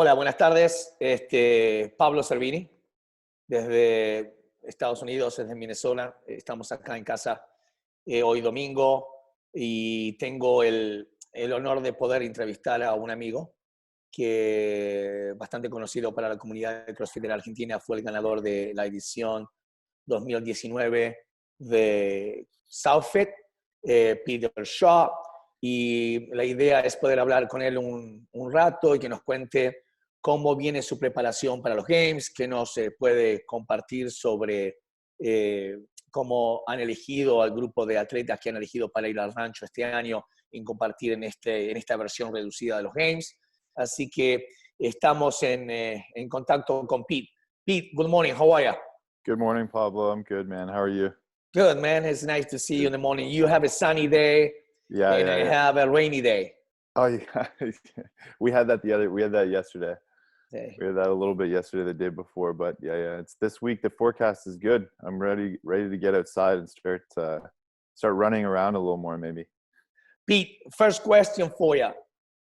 Hola, buenas tardes. Pablo Servini, desde Estados Unidos, desde Minnesota. Estamos acá en casa hoy domingo y tengo el honor de poder entrevistar a un amigo que bastante conocido para la comunidad de CrossFit de la Argentina. Fue el ganador de la edición 2019 de southfit, Peter Shaw. Y la idea es poder hablar con él un rato y que nos cuente cómo viene su preparación para los Games, qué nos puede compartir sobre cómo han elegido al grupo de atletas que han elegido para ir al rancho este año y compartir en esta versión reducida de los Games. Así que estamos en contacto con Pete. Pete, good morning. How are you? Good morning, Pablo. I'm good, man. How are you? Good, man. It's nice to see you in the morning. You have a sunny day, and I have a rainy day. Oh, yeah. We had that yesterday. Okay. We had that a little bit yesterday, the day before, but yeah. It's this week. The forecast is good. I'm ready to get outside and start running around a little more, maybe. Pete, first question for you.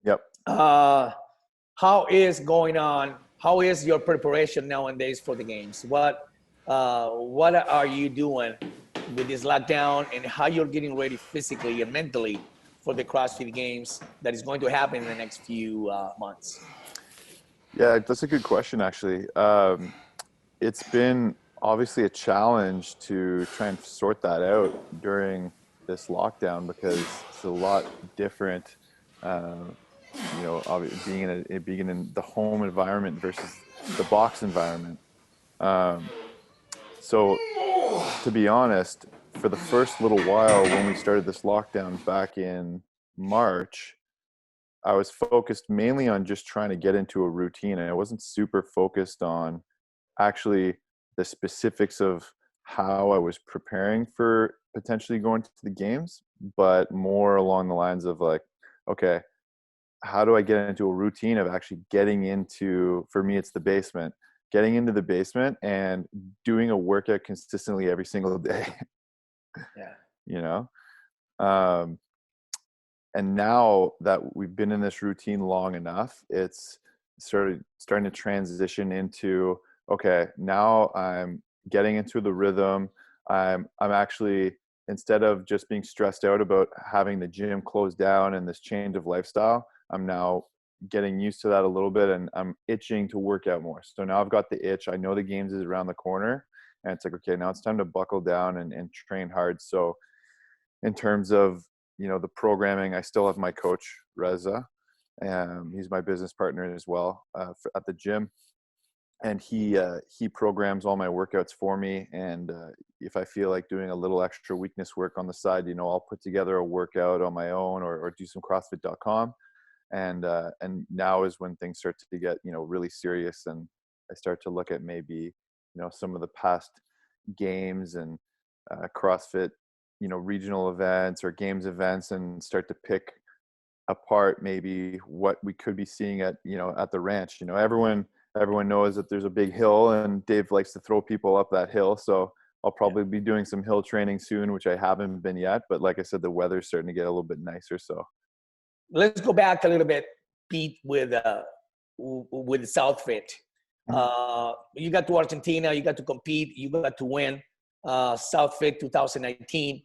Yep. How is going on? How is your preparation nowadays for the Games? What are you doing with this lockdown, and how you're getting ready physically and mentally for the CrossFit Games that is going to happen in the next few months? Yeah, that's a good question, actually. It's been obviously a challenge to try and sort that out during this lockdown because it's a lot different, being in the home environment versus the box environment. So to be honest, for the first little while when we started this lockdown back in March, I was focused mainly on just trying to get into a routine, and I wasn't super focused on actually the specifics of how I was preparing for potentially going to the Games, but more along the lines of like, okay, how do I get into a routine of actually getting into, for me, it's the basement, getting into the basement and doing a workout consistently every single day. Yeah. And now that we've been in this routine long enough, it's starting to transition into, okay, now I'm getting into the rhythm. I'm actually, instead of just being stressed out about having the gym closed down and this change of lifestyle, I'm now getting used to that a little bit, and I'm itching to work out more. So now I've got the itch. I know the Games is around the corner, and it's like, okay, now it's time to buckle down and train hard. So in terms of, the programming, I still have my coach, Reza. He's my business partner as well at the gym. And he programs all my workouts for me. And if I feel like doing a little extra weakness work on the side, I'll put together a workout on my own or do some CrossFit.com. And now is when things start to get, really serious. And I start to look at maybe, some of the past Games and CrossFit, regional events or Games events, and start to pick apart maybe what we could be seeing at the ranch. Everyone knows that there's a big hill, and Dave likes to throw people up that hill. So I'll probably be doing some hill training soon, which I haven't been yet. But like I said, the weather's starting to get a little bit nicer. So let's go back a little bit, Pete, with southfit. You got to Argentina, you got to compete, you got to win southfit 2019.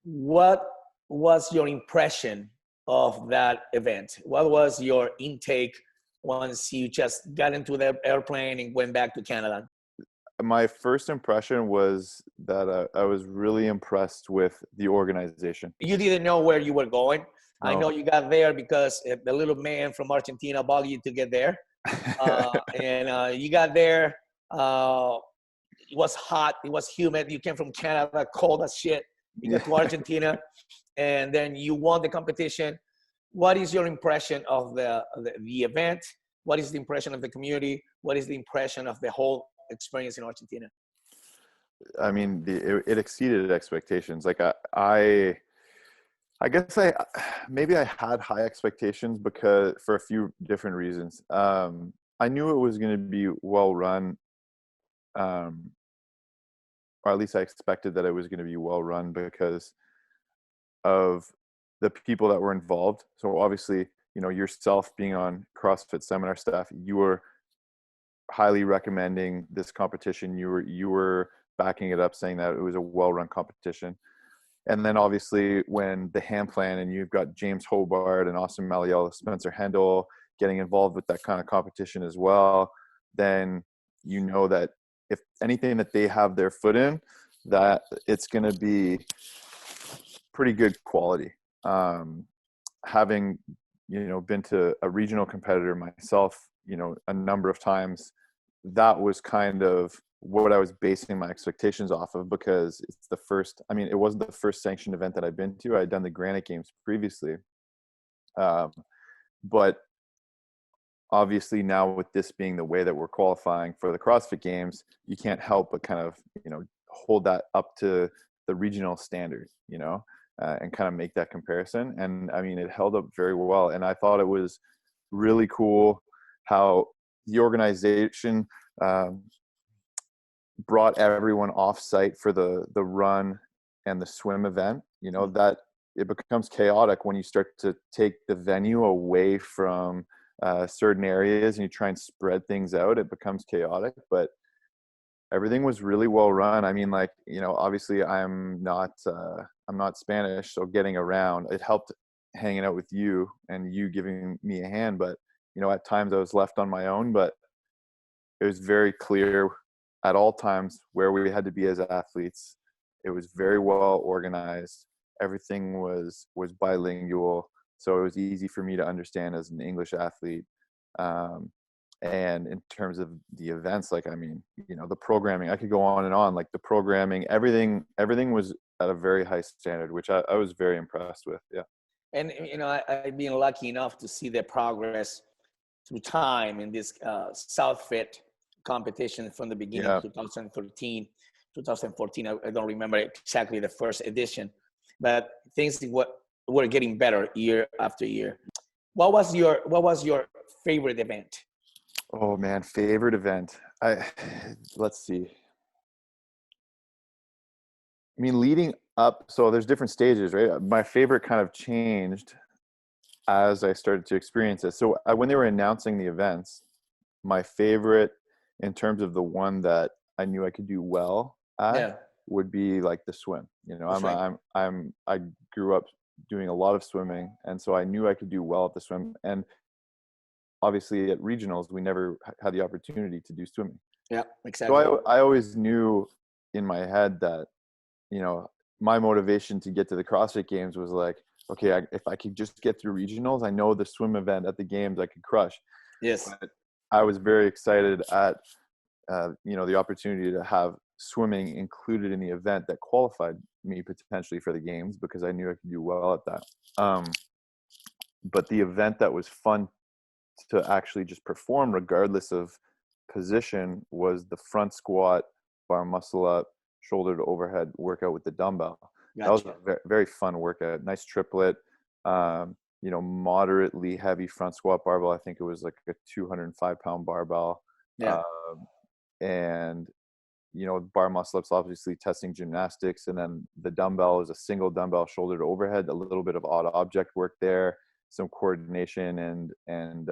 What was your impression of that event? What was your intake once you just got into the airplane and went back to Canada? My first impression was that I was really impressed with the organization. You didn't know where you were going. No. I know you got there because the little man from Argentina bugged you to get there. And you got there. It was hot. It was humid. You came from Canada, cold as shit. You got to Argentina, and then you won the competition. What is your impression of the event? What is the impression of the community? What is the impression of the whole experience in Argentina? I mean, it exceeded expectations. Like I guess maybe I had high expectations because for a few different reasons. I knew it was going to be well run, or at least I expected that it was going to be well run because of the people that were involved. So obviously you know, yourself being on CrossFit seminar staff, you were highly recommending this competition. You were backing it up, saying that it was a well-run competition. And then obviously when the hand plan and you've got James Hobart and Austin Maliel, Spencer Hendel getting involved with that kind of competition as well, then you know that if anything that they have their foot in, that it's going to be pretty good quality. Having, you know, been to a regional competitor myself, you know, a number of times, that was kind of what I was basing my expectations off of, because it's the first, I mean, it wasn't the first sanctioned event that I'd been to. I'd done the Granite Games previously. But obviously now with this being the way that we're qualifying for the CrossFit Games, you can't help but kind of, you know, hold that up to the regional standard, you know, and kind of make that comparison. And I mean, it held up very well. And I thought it was really cool how the organization brought everyone off site for the run and the swim event. You know, that it becomes chaotic when you start to take the venue away from certain areas and you try and spread things out. It becomes chaotic, but everything was really well run. I mean, like, you know, obviously I'm not Spanish, so getting around, it helped hanging out with you and you giving me a hand. But, you know, at times I was left on my own, but it was very clear at all times where we had to be as athletes. It was very well organized. Everything was bilingual, so it was easy for me to understand as an English athlete. And in terms of the events, like, I mean, you know, the programming, I could go on and on, like the programming, everything was at a very high standard, which I was very impressed with. Yeah. And, you know, I've been lucky enough to see the progress through time in this southfit competition from the beginning, Yeah. 2013, 2014. I don't remember exactly the first edition, but things were getting better year after year. What was your favorite event? Oh man, favorite event. Let's see. I mean, leading up, so there's different stages, right? My favorite kind of changed as I started to experience it. So when they were announcing the events, my favorite in terms of the one that I knew I could do well at would be like the swim. You know, I grew up doing a lot of swimming, and so I knew I could do well at the swim. And obviously at regionals, we never had the opportunity to do swimming. Yeah, exactly. So I always knew in my head that, you know, my motivation to get to the CrossFit Games was like, okay, if I could just get through regionals, I know the swim event at the Games I could crush. Yes. But I was very excited at, you know, the opportunity to have swimming included in the event that qualified me potentially for the Games, because I knew I could do well at that. But the event that was fun to actually just perform regardless of position was the front squat, bar muscle up, shoulder to overhead workout with the dumbbell. Gotcha. That was a very, very fun workout. Nice triplet, you know, moderately heavy front squat barbell. I think it was like a 205-pound barbell. Yeah. And, you know, bar muscle ups, obviously testing gymnastics. And then the dumbbell is a single dumbbell shoulder to overhead, a little bit of odd object work there, some coordination, and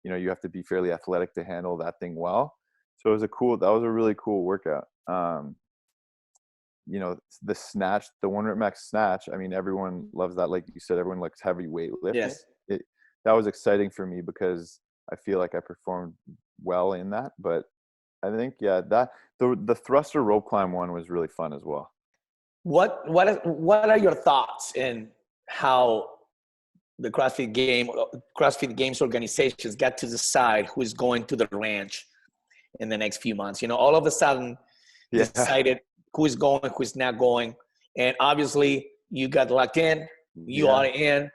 you know, you have to be fairly athletic to handle that thing well. So that was a really cool workout. You know, the snatch, the 1 rep max snatch, I mean, everyone loves that. Like you said, everyone likes heavy weightlifting. Yes. That was exciting for me because I feel like I performed well in that. But I think, yeah, that the thruster rope climb one was really fun as well. What are your thoughts in how the CrossFit Games organizations got to decide who is going to the ranch in the next few months? You know, all of a sudden, decided who is going, who is not going, and obviously you got locked in. You are in.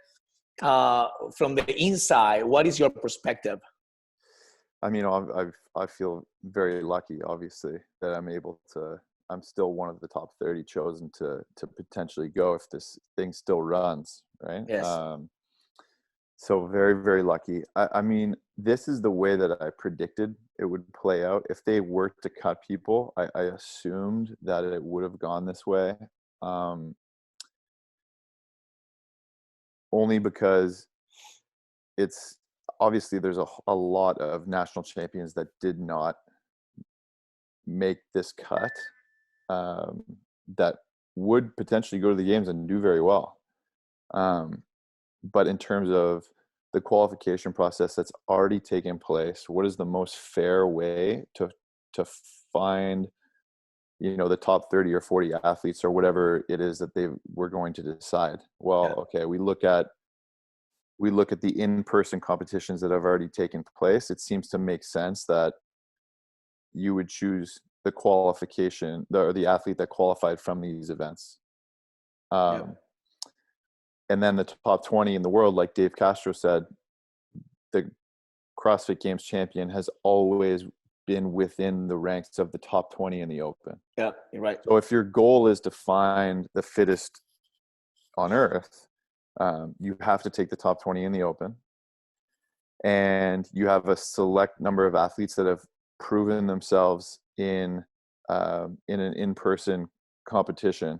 From the inside, what is your perspective? I mean, I feel very lucky, obviously, that I'm still one of the top 30 chosen to potentially go if this thing still runs, right? Yes. So very, very lucky. I mean, this is the way that I predicted it would play out. If they were to cut people, I assumed that it would have gone this way. Only because it's obviously there's a lot of national champions that did not make this cut, that would potentially go to the games and do very well. But in terms of the qualification process that's already taken place, what is the most fair way to find, you know, the top 30 or 40 athletes or whatever it is that we're going to decide? Well, okay, we look at the in-person competitions that have already taken place. It seems to make sense that you would choose the qualification or the athlete that qualified from these events. And then the top 20 in the world, like Dave Castro said, the CrossFit Games champion has always been within the ranks of the top 20 in the open. Yeah, you're right. So if your goal is to find the fittest on earth, you have to take the top 20 in the open. And you have a select number of athletes that have proven themselves in an in-person competition,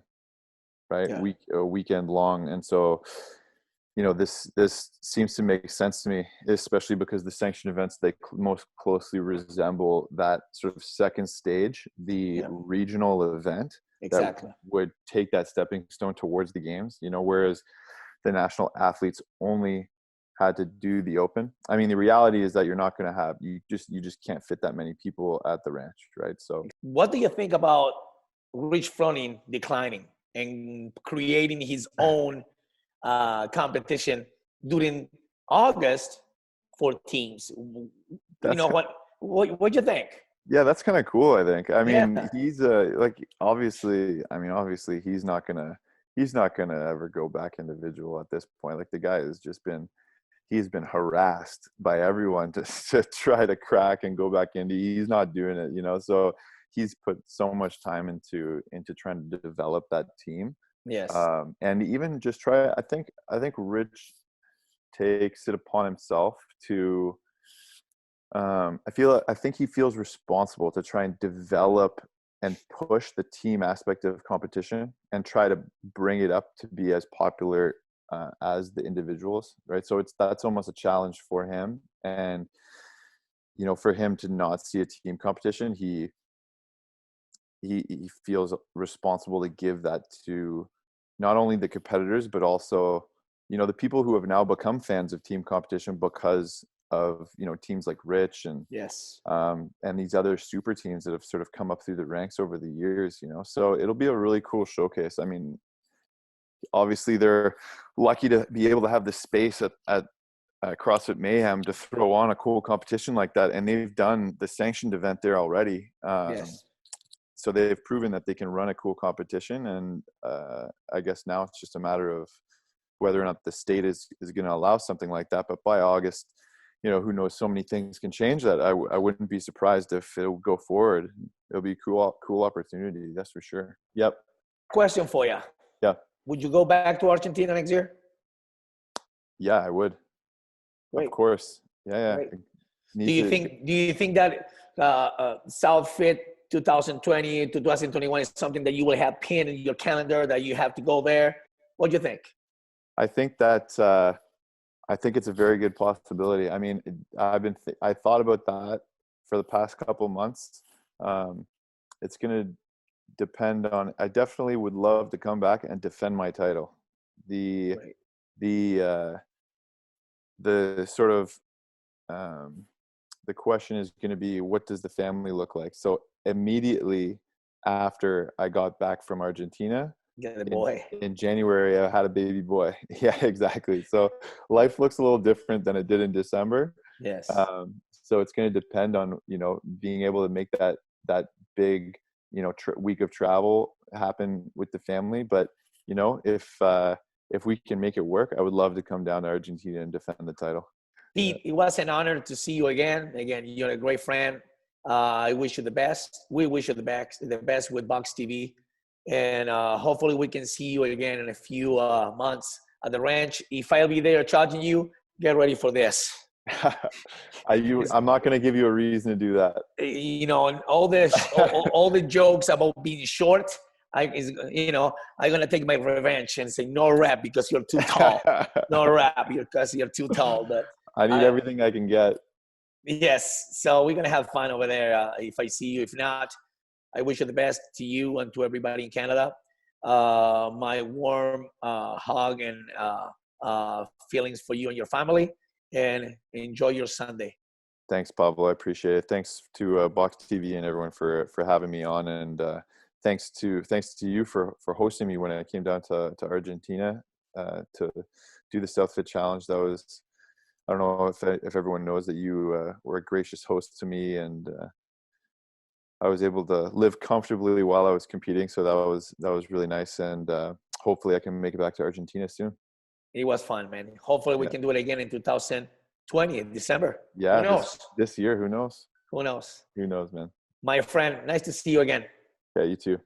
right? Yeah. A weekend long. And so, you know, this seems to make sense to me, especially because the sanctioned events, they most closely resemble that sort of second stage, the regional event. Exactly. That would take that stepping stone towards the games, you know, whereas the national athletes only had to do the open. I mean, the reality is that you're not going to have, you just can't fit that many people at the ranch, right? So what do you think about Rich Froning declining and creating his own competition during August for teams? You know, what do you think? Yeah, that's kind of cool, I think. I mean, he's like, obviously he's not gonna ever go back individual at this point. Like, the guy has just been, he's been harassed by everyone to try to crack and go back into. He's not doing it, you know. So he's put so much time into trying to develop that team. Yes. And even just try. I think Rich takes it upon himself to. I think he feels responsible to try and develop and push the team aspect of competition and try to bring it up to be as popular as the individuals, right? So that's almost a challenge for him. And, you know, for him to not see a team competition, he feels responsible to give that to not only the competitors, but also, you know, the people who have now become fans of team competition because of, you know, teams like Rich and and these other super teams that have sort of come up through the ranks over the years, you know. So it'll be a really cool showcase. I mean, obviously they're lucky to be able to have the space at CrossFit Mayhem to throw on a cool competition like that, and they've done the sanctioned event there already. So they've proven that they can run a cool competition, and I guess now it's just a matter of whether or not the state is going to allow something like that. But by August, you know, who knows, so many things can change that. I wouldn't be surprised if it'll go forward. It'll be a cool opportunity, that's for sure. Yep. Question for you. Yeah. Would you go back to Argentina next year? Yeah, I would. Great. Of course. Yeah. Do you think that southfit 2020 to 2021 is something that you will have pinned in your calendar, that you have to go there? What do you think? I think that I think it's a very good possibility. I mean, I thought about that for the past couple months. It's going to depend on. I definitely would love to come back and defend my title. The sort of the question is going to be, what does the family look like? So immediately after I got back from Argentina, in January, I had a baby boy. Yeah, exactly. So life looks a little different than it did in December. Yes. So it's going to depend on, you know, being able to make that big, you know, week of travel happen with the family. But, you know, if we can make it work, I would love to come down to Argentina and defend the title. Pete, it was an honor to see you again. Again, you're a great friend. I wish you the best. We wish you the best with Box TV. And hopefully we can see you again in a few months at the ranch. If I'll be there charging you, get ready for this. I'm not going to give you a reason to do that. You know, and all the jokes about being short, I'm going to take my revenge and say no rep because you're too tall. No rep because you're too tall. But I need everything I can get. Yes. So we're going to have fun over there if I see you. If not, I wish you the best to you and to everybody in Canada. My warm hug and feelings for you and your family, and enjoy your Sunday. Thanks, Pablo. I appreciate it. Thanks to Box TV and everyone for having me on, and thanks to you for hosting me when I came down to Argentina to do the Southfit Challenge. That was, I don't know if everyone knows that you were a gracious host to me, and I was able to live comfortably while I was competing. So that was really nice, and hopefully I can make it back to Argentina soon. It was fun, man. Hopefully we can do it again in 2020 in December. Yeah, Who knows? this year, who knows? Who knows? Who knows, man? My friend, nice to see you again. Yeah, you too.